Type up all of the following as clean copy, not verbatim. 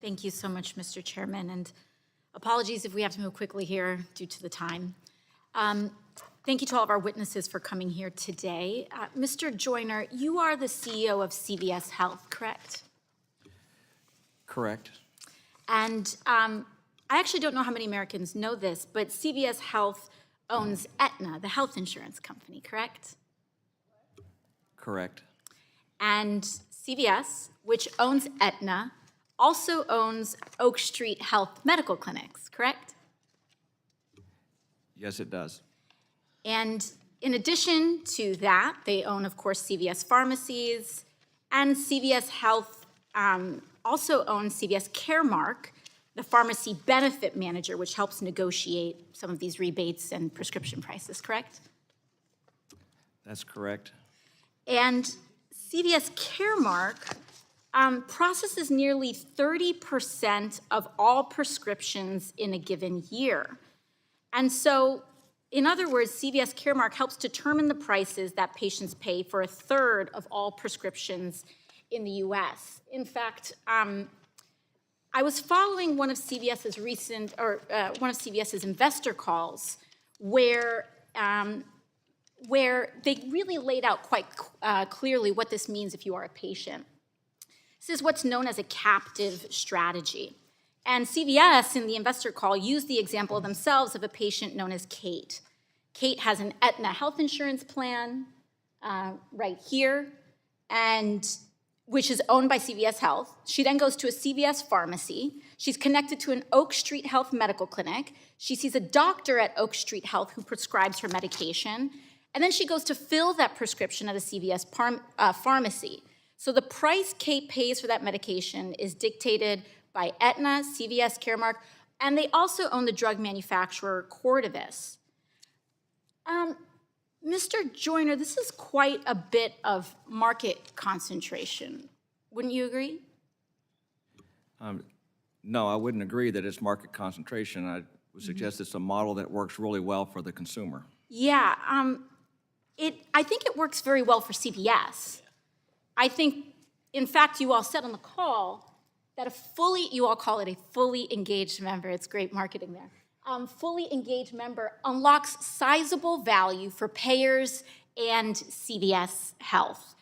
Thank you so much, Mr. Chairman, and apologies if we have to move quickly here due to the time. Thank you to all of our witnesses for coming here today. Mr. Joyner, you are the CEO of CVS Health, correct? Correct. And I actually don't know how many Americans know this, but CVS Health owns Aetna, the health insurance company, correct? Correct. And CVS, which owns Aetna, also owns Oak Street Health medical clinics, correct? Yes, it does. And in addition to that, they own, of course, CVS pharmacies, and CVS Health also owns CVS Caremark, the pharmacy benefit manager, which helps negotiate some of these rebates and prescription prices, correct? That's correct. And CVS Caremark processes nearly 30% of all prescriptions in a given year. And so, in other words, CVS Caremark helps determine the prices that patients pay for a third of all prescriptions in the US. In fact, I was following one of CVS's investor calls where they really laid out quite clearly what this means if you are a patient. This is what's known as a captive strategy. And CVS, in the investor call, used the example themselves of a patient known as Kate. Kate has an Aetna health insurance plan right here, which is owned by CVS Health. She then goes to a CVS pharmacy. She's connected to an Oak Street Health medical clinic. She sees a doctor at Oak Street Health who prescribes her medication. And then she goes to fill that prescription at a CVS pharmacy. So the price Kate pays for that medication is dictated by Aetna, CVS Caremark, and they also own the drug manufacturer Cordavis. Mr. Joyner, this is quite a bit of market concentration. Wouldn't you agree? No, I wouldn't agree that it's market concentration. I would suggest it's a model that works really well for the consumer. Yeah, I think it works very well for CVS. I think, in fact, you all said on the call that you all call it a fully engaged member. It's great marketing there. Fully engaged member unlocks sizable value for payers and CVS Health.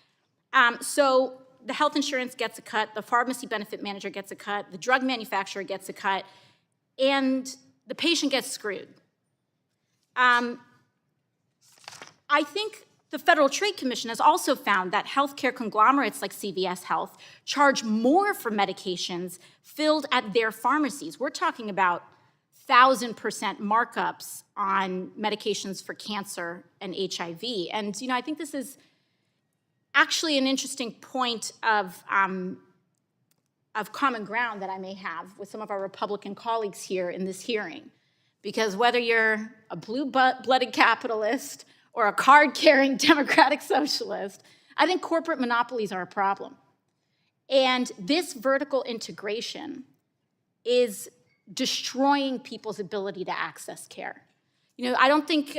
So the health insurance gets a cut, the pharmacy benefit manager gets a cut, the drug manufacturer gets a cut, and the patient gets screwed. I think the Federal Trade Commission has also found that healthcare conglomerates like CVS Health charge more for medications filled at their pharmacies. We're talking about 1,000% markups on medications for cancer and HIV. And, I think this is actually an interesting point of common ground that I may have with some of our Republican colleagues here in this hearing. Because whether you're a blue-blooded capitalist or a card-carrying democratic socialist, I think corporate monopolies are a problem. And this vertical integration is destroying people's ability to access care. I don't think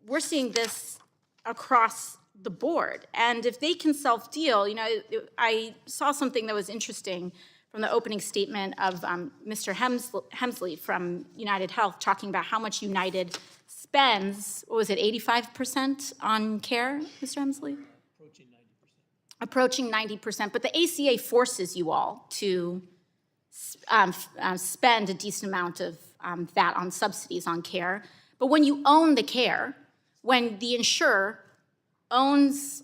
we're seeing this across the board. And if they can self-deal, I saw something that was interesting from the opening statement of Mr. Hemsley from United Health talking about how much United spends, what was it, 85% on care, Mr. Hemsley? Approaching 90%. But the ACA forces you all to spend a decent amount of that on subsidies on care. But when you own the care, when the insurer owns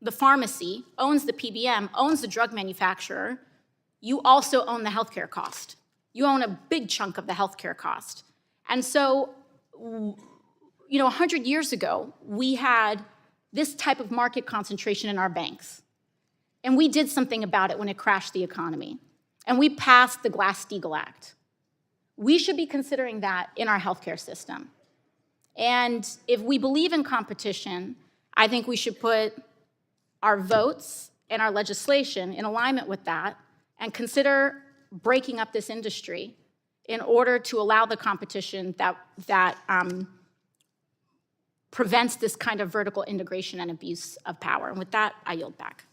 the pharmacy, owns the PBM, owns the drug manufacturer, you also own the healthcare cost. You own a big chunk of the healthcare cost. And so, 100 years ago, we had this type of market concentration in our banks. And we did something about it when it crashed the economy. And we passed the Glass-Steagall Act. We should be considering that in our healthcare system. And if we believe in competition, I think we should put our votes and our legislation in alignment with that and consider breaking up this industry in order to allow the competition that prevents this kind of vertical integration and abuse of power. And with that, I yield back.